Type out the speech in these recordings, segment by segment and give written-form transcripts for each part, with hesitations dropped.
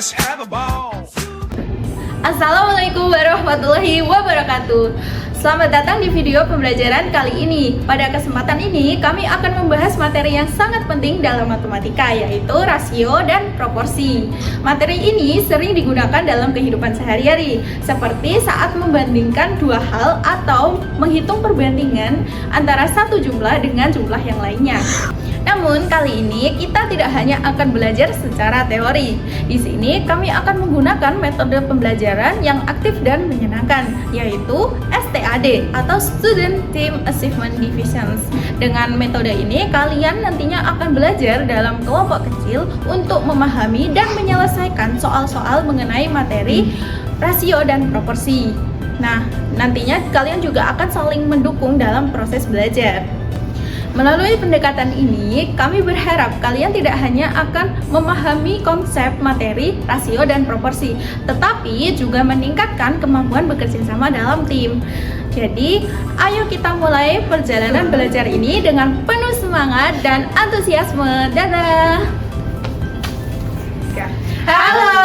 Let's have a ball. Assalamualaikum warahmatullahi wabarakatuh. Selamat datang di video pembelajaran kali ini. Pada kesempatan ini kami akan membahas materi yang sangat penting dalam matematika, yaitu rasio dan proporsi. Materi ini sering digunakan dalam kehidupan sehari-hari, seperti saat membandingkan dua hal atau menghitung perbandingan antara satu jumlah dengan jumlah yang lainnya. Namun kali ini kita tidak hanya akan belajar secara teori. Di sini kami akan menggunakan metode pembelajaran yang aktif dan menyenangkan, yaitu STAD atau Student Team Achievement Divisions. Dengan metode ini kalian nantinya akan belajar dalam kelompok kecil untuk memahami dan menyelesaikan soal-soal mengenai materi rasio dan proporsi. Nah, nantinya kalian juga akan saling mendukung dalam proses belajar. Melalui pendekatan ini, kami berharap kalian tidak hanya akan memahami konsep materi, rasio, dan proporsi, tetapi juga meningkatkan kemampuan bekerja sama dalam tim. Jadi, ayo kita mulai perjalanan belajar ini dengan penuh semangat dan antusiasme. Dadah! Halo!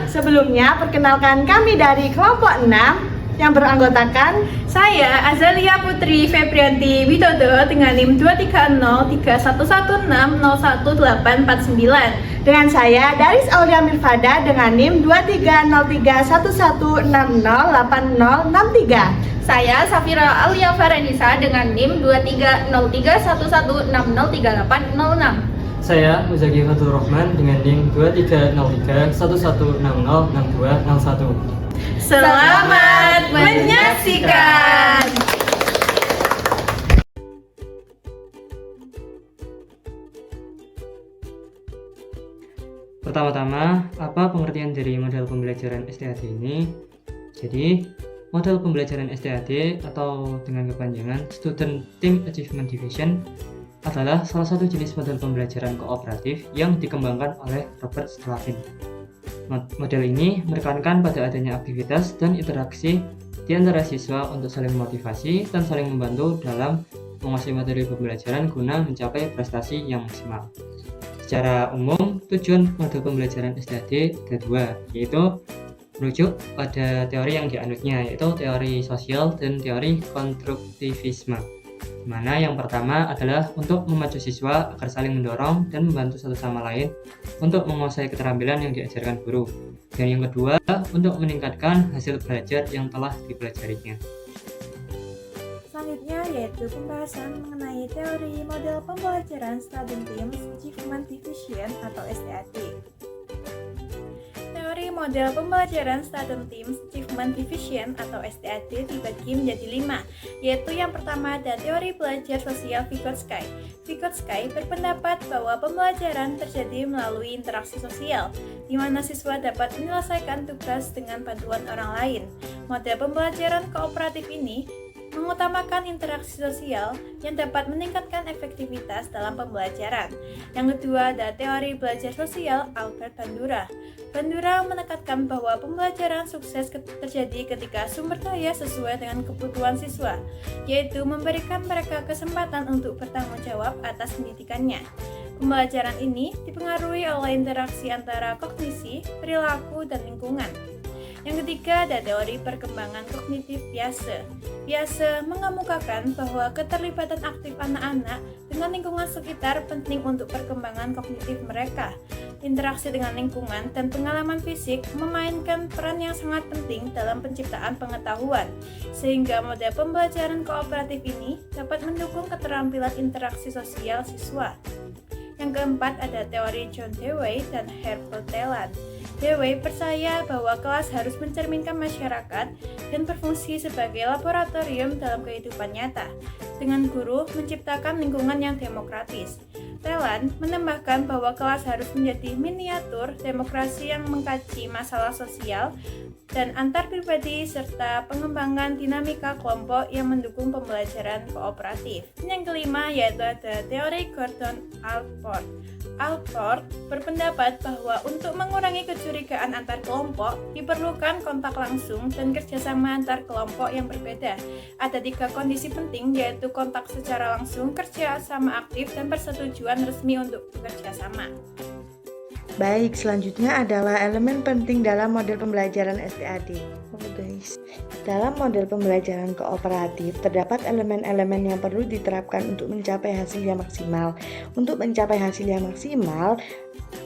Sebelumnya, perkenalkan kami dari kelompok 6 yang beranggotakan Saya Azalia Putri Febrianti Widodo dengan NIM 23031601849. dengan saya Daris Aulia Mirfada dengan NIM 230311808063. Saya Safira Alia Faranisa dengan NIM 230311603806. Saya Muzaki Fatur Rahman dengan NIM 230311606201. Selamat menyaksikan. Pertama-tama, apa pengertian dari model pembelajaran STAD ini? Jadi, model pembelajaran STAD atau dengan kepanjangan Student Team Achievement Division adalah salah satu jenis model pembelajaran kooperatif yang dikembangkan oleh Robert Slavin. Model ini menekankan pada adanya aktivitas dan interaksi di antara siswa untuk saling memotivasi dan saling membantu dalam menguasai materi pembelajaran guna mencapai prestasi yang maksimal. Secara umum, tujuan model pembelajaran STAD ada dua, yaitu merujuk pada teori yang dianutnya, yaitu teori sosial dan teori konstruktivisme. Di mana yang pertama adalah untuk memacu siswa agar saling mendorong dan membantu satu sama lain untuk menguasai keterampilan yang diajarkan guru. Dan yang kedua, untuk meningkatkan hasil belajar yang telah dipelajarinya. Selanjutnya yaitu pembahasan mengenai teori model pembelajaran Student Teams Achievement Division atau STAD. Teori model pembelajaran Student Teams Achievement Division atau STAD dibagi menjadi 5, yaitu yang pertama ada teori belajar sosial Vygotsky. Vygotsky berpendapat bahwa pembelajaran terjadi melalui interaksi sosial, di mana siswa dapat menyelesaikan tugas dengan bantuan orang lain. Model pembelajaran kooperatif ini mengutamakan interaksi sosial yang dapat meningkatkan efektivitas dalam pembelajaran. Yang kedua ada teori belajar sosial Albert Bandura. Bandura menekankan bahwa pembelajaran sukses terjadi ketika sumber daya sesuai dengan kebutuhan siswa, yaitu memberikan mereka kesempatan untuk bertanggung jawab atas pendidikannya. Pembelajaran ini dipengaruhi oleh interaksi antara kognisi, perilaku, dan lingkungan. Yang ketiga ada teori perkembangan kognitif Piaget. Piaget mengemukakan bahwa keterlibatan aktif anak-anak dengan lingkungan sekitar penting untuk perkembangan kognitif mereka. Interaksi dengan lingkungan dan pengalaman fisik memainkan peran yang sangat penting dalam penciptaan pengetahuan, sehingga model pembelajaran kooperatif ini dapat mendukung keterampilan interaksi sosial siswa. Yang keempat ada teori John Dewey dan Herbert Telan. Dewey percaya bahwa kelas harus mencerminkan masyarakat dan berfungsi sebagai laboratorium dalam kehidupan nyata, dengan guru menciptakan lingkungan yang demokratis. Telan menambahkan bahwa kelas harus menjadi miniatur demokrasi yang mengkaji masalah sosial dan antar pribadi serta pengembangan dinamika kelompok yang mendukung pembelajaran kooperatif. Yang kelima yaitu ada teori Gordon Allport. Allport berpendapat bahwa untuk mengurangi kecurigaan antar kelompok diperlukan kontak langsung dan kerjasama antar kelompok yang berbeda. Ada 3 kondisi penting yaitu kontak secara langsung, kerjasama aktif, dan persetujuan resmi untuk bekerja sama. Baik, selanjutnya adalah elemen penting dalam model pembelajaran STAD. Dalam model pembelajaran kooperatif, terdapat elemen-elemen yang perlu diterapkan untuk mencapai hasil yang maksimal. Untuk mencapai hasil yang maksimal,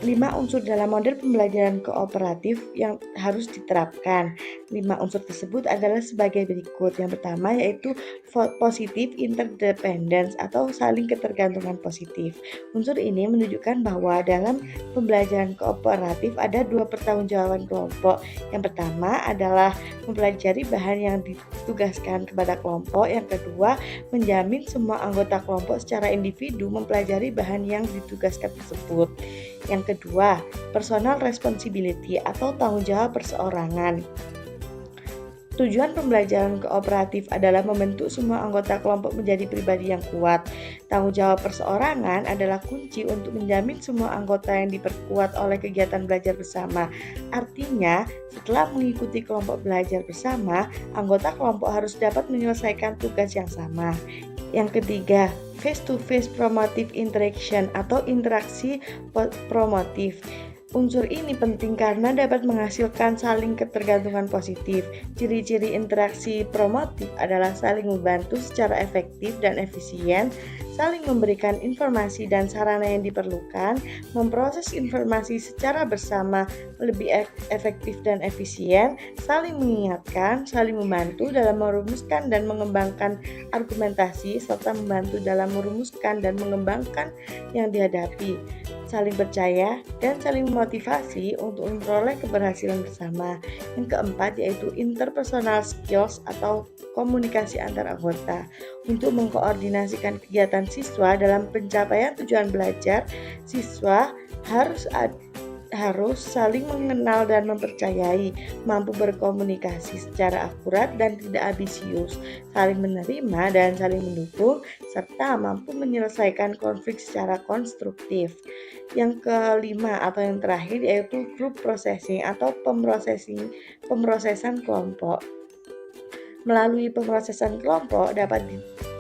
5 unsur dalam model pembelajaran kooperatif yang harus diterapkan. 5 unsur tersebut adalah sebagai berikut. Yang pertama yaitu positive interdependence atau saling ketergantungan positif. Unsur ini menunjukkan bahwa dalam pembelajaran kooperatif ada 2 pertanggungjawaban kelompok. Yang pertama adalah mempelajari bahan yang ditugaskan kepada kelompok. Yang kedua, menjamin semua anggota kelompok secara individu mempelajari bahan yang ditugaskan tersebut. Yang kedua, personal responsibility atau tanggung jawab perseorangan. Tujuan pembelajaran kooperatif adalah membentuk semua anggota kelompok menjadi pribadi yang kuat. Tanggung jawab perseorangan adalah kunci untuk menjamin semua anggota yang diperkuat oleh kegiatan belajar bersama. Artinya, setelah mengikuti kelompok belajar bersama, anggota kelompok harus dapat menyelesaikan tugas yang sama. Yang ketiga, face-to-face promotive interaction atau interaksi promotif. Unsur ini penting karena dapat menghasilkan saling ketergantungan positif. Ciri-ciri interaksi promotif adalah saling membantu secara efektif dan efisien, saling memberikan informasi dan sarana yang diperlukan, memproses informasi secara bersama lebih efektif dan efisien, saling mengingatkan, saling membantu dalam merumuskan dan mengembangkan argumentasi, serta membantu dalam merumuskan dan mengembangkan yang dihadapi, saling percaya, dan saling memotivasi untuk memperoleh keberhasilan bersama. Yang keempat yaitu interpersonal skills atau komunikasi antar anggota. Untuk mengkoordinasikan kegiatan siswa dalam pencapaian tujuan belajar, siswa harus saling mengenal dan mempercayai, mampu berkomunikasi secara akurat dan tidak ambisius, saling menerima dan saling mendukung, serta mampu menyelesaikan konflik secara konstruktif. Yang kelima atau yang terakhir yaitu group processing atau pemrosesan kelompok. Melalui pemrosesan kelompok dapat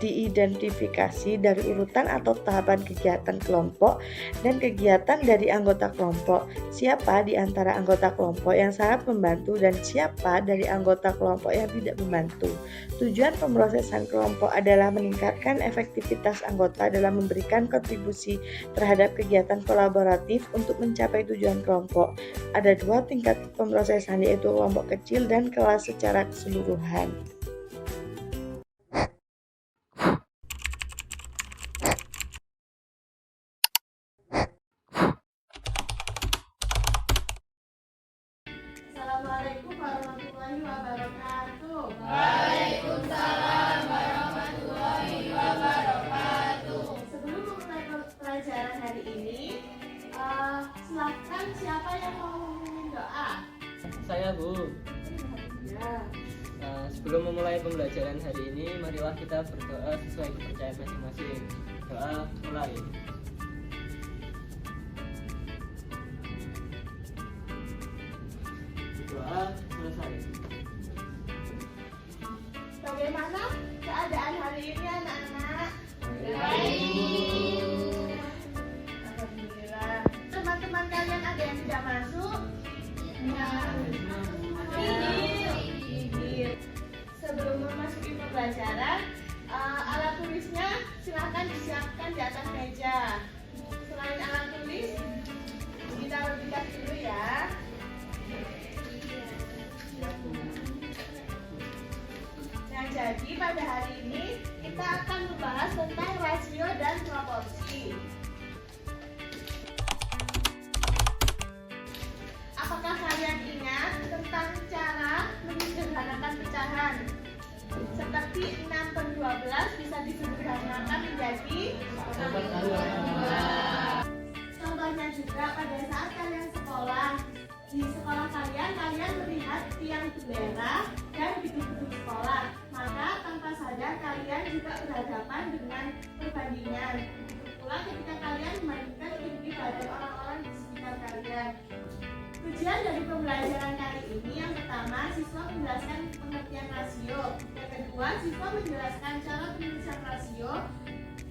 diidentifikasi dari urutan atau tahapan kegiatan kelompok dan kegiatan dari anggota kelompok. Siapa di antara anggota kelompok yang sangat membantu dan siapa dari anggota kelompok yang tidak membantu. Tujuan pemrosesan kelompok adalah meningkatkan efektivitas anggota dalam memberikan kontribusi terhadap kegiatan kolaboratif untuk mencapai tujuan kelompok. Ada 2 tingkat pemrosesan yaitu kelompok kecil dan kelas secara keseluruhan. Assalamualaikum warahmatullahi wabarakatuh. Waalaikumsalam warahmatullahi wabarakatuh. Sebelum memulai pelajaran hari ini, silakan siapa yang mau memimpin doa? Saya, Bu. Ya. Sebelum memulai pembelajaran hari ini, marilah kita berdoa sesuai kepercayaan masing-masing. Doa mulai. Doa selesai. Bagaimana keadaan hari ini anak-anak? Alhamdulillah. Teman-teman kalian ada yang tidak masuk? Ya. Sebelum memasuki pembelajaran, alat tulisnya silakan disiapkan di atas meja. Selain alat tulis, ditaruh di tas dulu ya. Nah, jadi pada hari ini kita akan membahas tentang rasio dan proporsi. Apakah kalian ingat tentang cara menyederhanakan pecahan? Seperti 6/12 bisa disederhanakan menjadi 6/12. Contohnya juga pada saat kalian sekolah. Di sekolah kalian melihat tiang bendera dan gedung-gedung sekolah. Maka tanpa sadar kalian juga berhadapan dengan perbandingan. Pula ketika kalian membandingkan kehidupan orang-orang di sekitar kalian. Tujuan dari pembelajaran kali ini yang pertama, siswa menjelaskan pengertian rasio. Yang kedua, siswa menjelaskan cara penulisan rasio.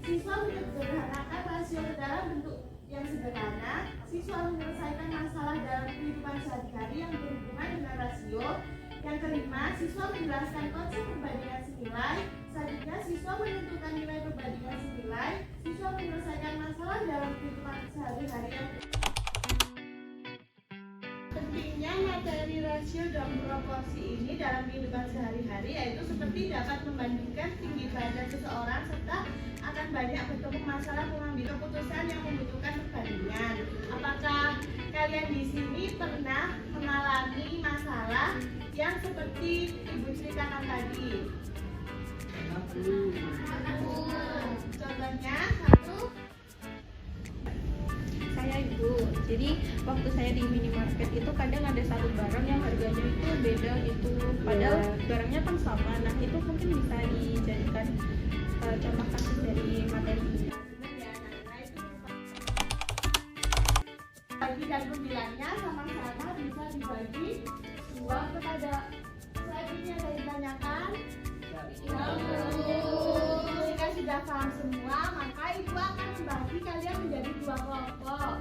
Siswa menyederhanakan rasio ke dalam bentuk Yang sederhana, siswa menyelesaikan masalah dalam kehidupan sehari-hari yang berhubungan dengan rasio. Yang kelima, siswa menjelaskan konsep perbandingan senilai. Selanjutnya, siswa menentukan nilai perbandingan senilai. Siswa menyelesaikan masalah dalam kehidupan sehari-hari yang pentingnya materi rasio dan proporsi ini dalam kehidupan sehari-hari yaitu seperti dapat membandingkan tinggi badan seseorang serta akan banyak bertemu masalah mengambil keputusan yang membutuhkan perbandingan. Apakah kalian di sini pernah mengalami masalah yang seperti Ibu ceritakan tadi? Contohnya satu. Saya Ibu. Jadi waktu saya di minimarket itu kadang ada satu barang yang harganya itu beda gitu. Padahal barangnya kan sama. Nah itu mungkin bisa dijadikan contoh kasus dari materi ini. Bagi dan pembilangnya sama-sama bisa dibagi dua kepada selanjutnya saya ditanyakan. Jika sudah paham semua, maka Ibu akan membagi kalian menjadi dua kelompok.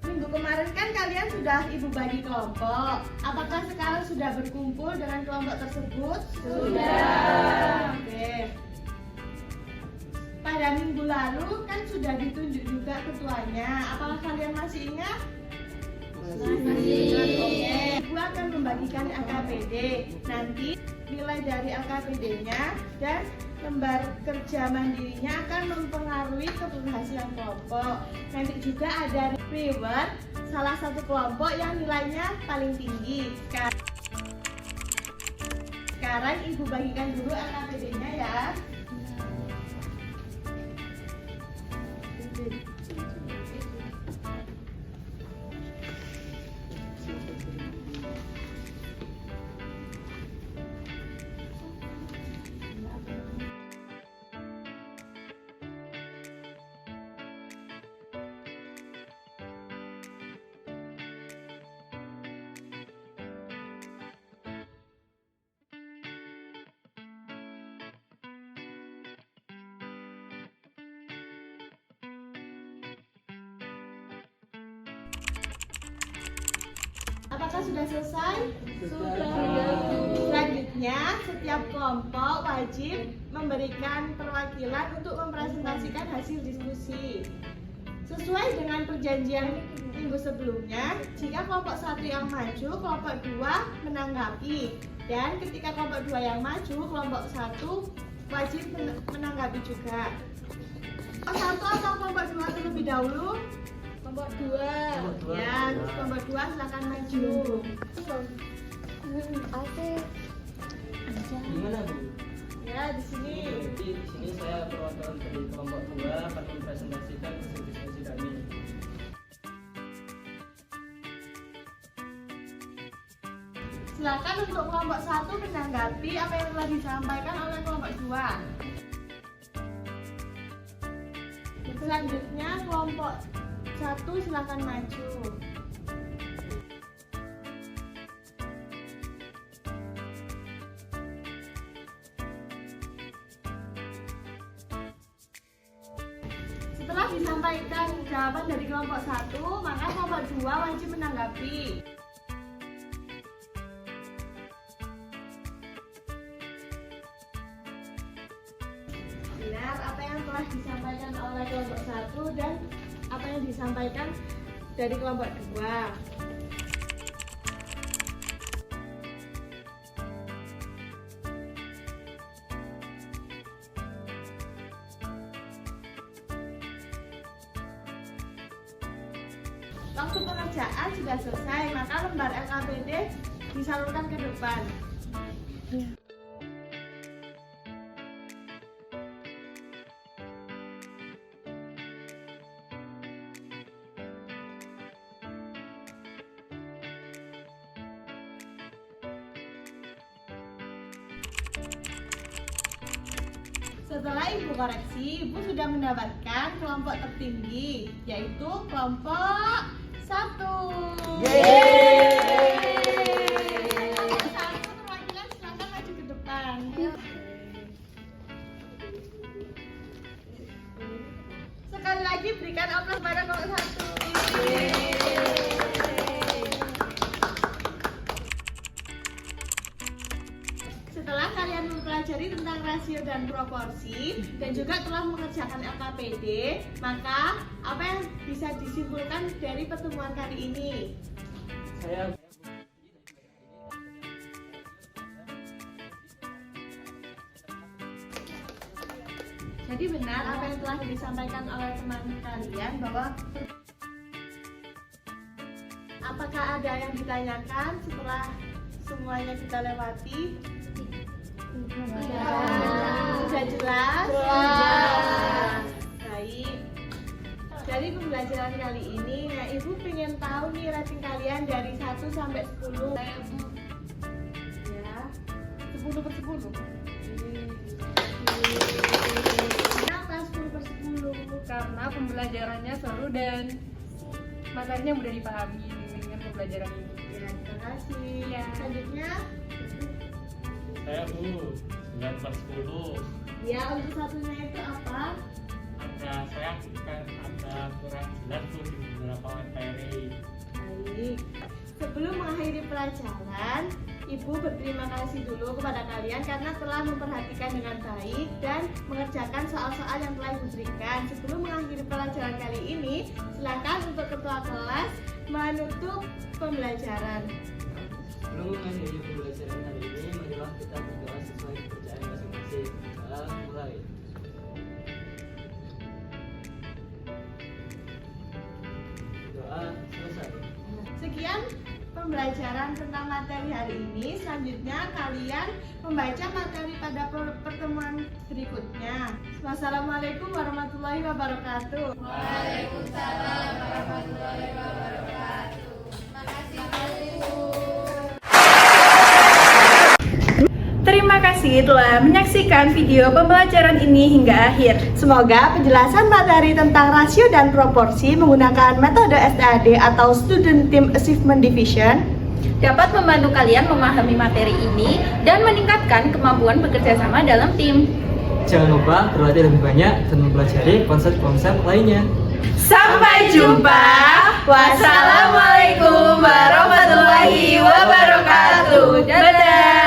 Minggu kemarin kan kalian sudah Ibu bagi kelompok. Apakah sekarang sudah berkumpul dengan kelompok tersebut? Sudah. Oke. Pada minggu lalu kan sudah ditunjuk juga ketuanya. Apakah kalian masih ingat? Masih. Oke. Ibu akan membagikan LKPD. Nanti nilai dari LKPD-nya dan lembar kerja mandirinya akan mempengaruhi keberhasilan kelompok. Nanti juga ada reward salah satu kelompok yang nilainya paling tinggi. Sekarang Ibu bagikan dulu LKPD-nya ya. Apakah sudah selesai? Sudah. Selanjutnya, setiap kelompok wajib memberikan perwakilan untuk mempresentasikan hasil diskusi. Sesuai dengan perjanjian minggu sebelumnya, jika kelompok 1 yang maju, kelompok 2 menanggapi. Dan ketika kelompok 2 yang maju, kelompok 1 wajib menanggapi juga. Kelompok 1 atau kelompok 2 terlebih dahulu? Kelompok 2. Ya, kelompok 2 silakan maju. Gimana Bu? Ya, di sini. Jadi di sini saya perwakilan dari kelompok 2 akan mempresentasikan hasil diskusi kami. Silakan untuk kelompok 1 menanggapi apa yang telah disampaikan oleh kelompok 2. Selanjutnya kelompok 1 silakan maju. Setelah disampaikan jawaban dari kelompok 1, maka kelompok 2 wajib menanggapi. Benar apa yang telah disampaikan oleh kelompok 1 dan apa yang disampaikan dari kelompok 2. Waktu pengerjaan sudah selesai, maka lembar LKPD disalurkan ke depan. Setelah Ibu koreksi, Ibu sudah mendapatkan kelompok tertinggi, yaitu kelompok 1. Kelompok 1 perwakilan silakan maju ke depan. lagi berikan aplaus pada kelompok 1. Setelah kalian mempelajari tentang rasio dan proporsi dan juga telah mengerjakan LKPD, maka apa yang bisa disimpulkan dari pertemuan kali ini? Jadi benar apa yang telah disampaikan oleh teman kalian bahwa apakah ada yang ditanyakan setelah semuanya kita lewati? Sudah jelas? Baik. Dari pembelajaran kali ini, nah Ibu pengen tahu nih rating kalian dari 1 sampai 10. Ya, 10/10. Kenapa 10/10? Karena pembelajarannya seru dan materinya mudah dipahami dengan pembelajaran ini. Ya, terima kasih. Selanjutnya, Saya Bu, 9/10. ya untuk satunya itu apa? Saya ada kurang jelas tuh di beberapa materi. Baik. Sebelum mengakhiri pelajaran, Ibu berterima kasih dulu kepada kalian karena telah memperhatikan dengan baik dan mengerjakan soal-soal yang telah Ibu berikan. Sebelum mengakhiri pelajaran kali ini, silakan untuk ketua kelas menutup pembelajaran. Sebelum mengakhiri pembelajaran hari ini, marilah kita berdoa sesuai kepercayaan masing-masing. Kita mulai. Doa selesai. Sekian pembelajaran tentang materi hari ini. Selanjutnya kalian membaca materi pada pertemuan berikutnya. Wassalamualaikum warahmatullahi wabarakatuh. Terima kasih telah menyaksikan video pembelajaran ini hingga akhir. Semoga penjelasan materi tentang rasio dan proporsi menggunakan metode STAD atau Student Team Achievement Division dapat membantu kalian memahami materi ini dan meningkatkan kemampuan bekerja sama dalam tim. Jangan lupa berlatih lebih banyak dan mempelajari konsep-konsep lainnya. Sampai jumpa. Wassalamualaikum warahmatullahi wabarakatuh. Dadah.